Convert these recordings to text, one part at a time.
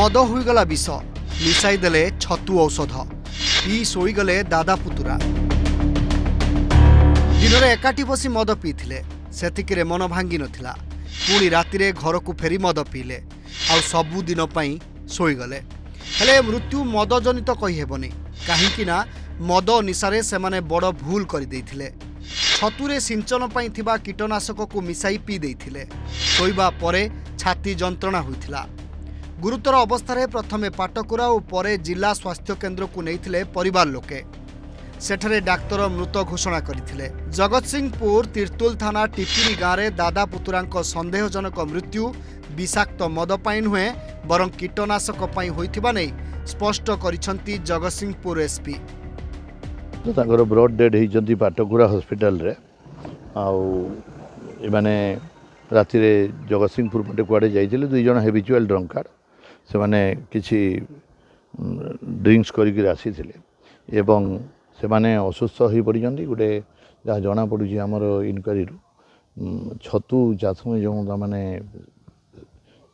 मद होईगला विष मिसाई देले छतु औषध पी शोईगले दादा पुतुरा दिन एकाठी बसी मद पीथिले सेतिकिरे मन भांगी नथिला पुणी रातिरे घर को फेरी मद पीले आ सबु दिन पई शोईगले हेले मृत्यु मद जनित कही हेबनी काहेकि ना मद निशारे सेमाने बड़ भूल कर देइथिले छतुरे सिंचन पई थिबा कीटनाशक को मिसाई पी देइथिले शोइबा परे छाती जंत्रणा होइथिला गुरुतर अवस्था प्रथमे पाटकुरा और परे जिला स्वास्थ्य केन्द्र को नैथिले परिवार लोके सेठरे डाक्तर मृत घोषणा करथिले जगतसिंहपुर तिर्तुल थाना टिपिरी गाँव में दादा पुतुरांक संदेहजनक मृत्यु विषाक्त मद पाई नुहे बरं कीटनाशक पाई होइथिबा नै स्पष्ट करिसंती जगतसिंहपुर एसपी ब्रड डेड होती पाटकुरा हॉस्पिटल रे आने राति जगतसिंहपुर पटे कुआड़े जाइए दुई जन हेबिचुआल ड्रंकार से माने किसी ड्रिंक्स करके आसी एवं से माने असुस्थ हो पड़ी गोटे जहाँ जना पड़ी आमर इनक्वारी छतु चाष में जो मैंने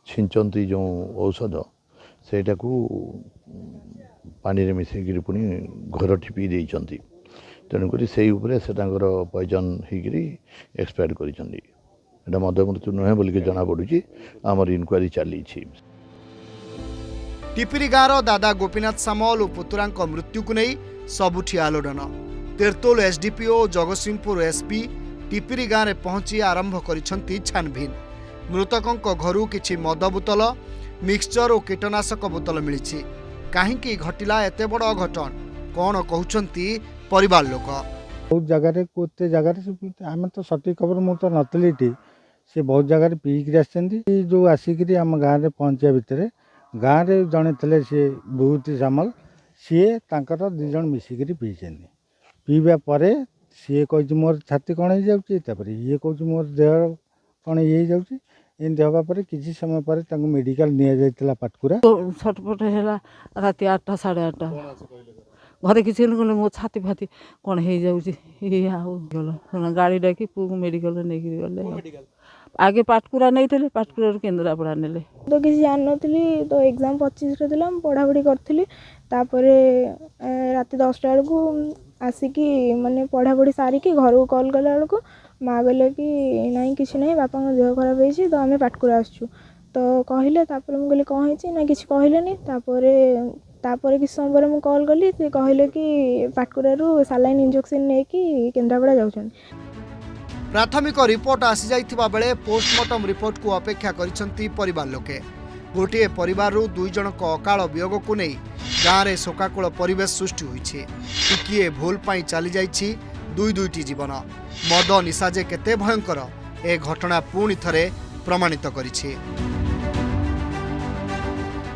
छिंचती जो औषध सेटा को पानी रे मिसेकी पुणी घर टिपी देइचंती तेणुक से पॉइजन होकर एक्सपायर कर मद मृत्यु नुहे बोलिक जना पड़ी आमर इनक्वारी चली टिपिरी गाँव दादा गोपीनाथ सामल और पुतुरांक मृत्यु को नहीं सबुठी आलोड़न तिर्तोल एसडीपीओ जगतसिंहपुर एसपी टिपिरी गाँव में पहुंची आरंभ करिसंती छानभिन मृतकों घरू किछि मद बोतल मिक्सचर और कीटनाशक बोतल मिली कहीं घटिला एते बड़ अघटन कौन कहउचंती परिवार लोक बहुत जगह कोते जगह आम तो सटीक खबर मु तो नतली से बहुत जगह पीक जो आसिक आम गाँव में पहुँचा भितर गाँव में जड़े थे सी बहुत सामल सी दु जन मिसिक पीवा पर सी कह मोर छाती कण हो जाऊँगी ये कह मोर देह कण हो एमती हवा पर किसी समय पर मेडिकल निया पाटकुरा छटपट है राति 8टा 8:30 घरे किसी मो छाती फाती कौन हो जाऊँगी गाड़ी डाकी पुक मेडिकल नहीं गले आगे पाटकुरा नहीं थे पाटकुरा केन्द्रापड़ा ने तो किसी जान नी तो एग्जाम 25 रे पढ़ापढ़ी करी राति 10टा बेलू आसिकी माने पढ़ापढ़ी सारिकी घर को कॉल कला बेलू माँ बोले कि नहीं किसी ना बापा देह खराब होती तो आम पाटकुरा आसचु तो कहले मुझे कौन हो ना कि कहले तापर किसी समय पर मुझे कॉल कली से कहले कि पाटकुरा सालाइन इंजेक्शन नहीं कि केन्द्रापड़ा जाऊँ प्राथमिक रिपोर्ट आसी जाइथिबा बेले पोस्टमार्टम रिपोर्ट को अपेक्षा करिसंती परिवार लोके गोटे परिवार दुई जनक अकाल वियोग को नहीं गाँव में शोकाकूल परिवेश सृष्टि होइछे टिकिए भूल पाई चली जाइछि दुईटी जीवन मद निशा जे केते भयंकर ए घटना पुणी थरे प्रमाणित करिछि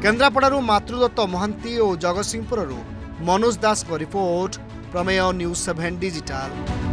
केन्द्रापड़ारू मातृदत्त महांती और जगतसिंहपुररू मनोज दास को रिपोर्ट प्रमेय न्यूज 7 डिजिटल।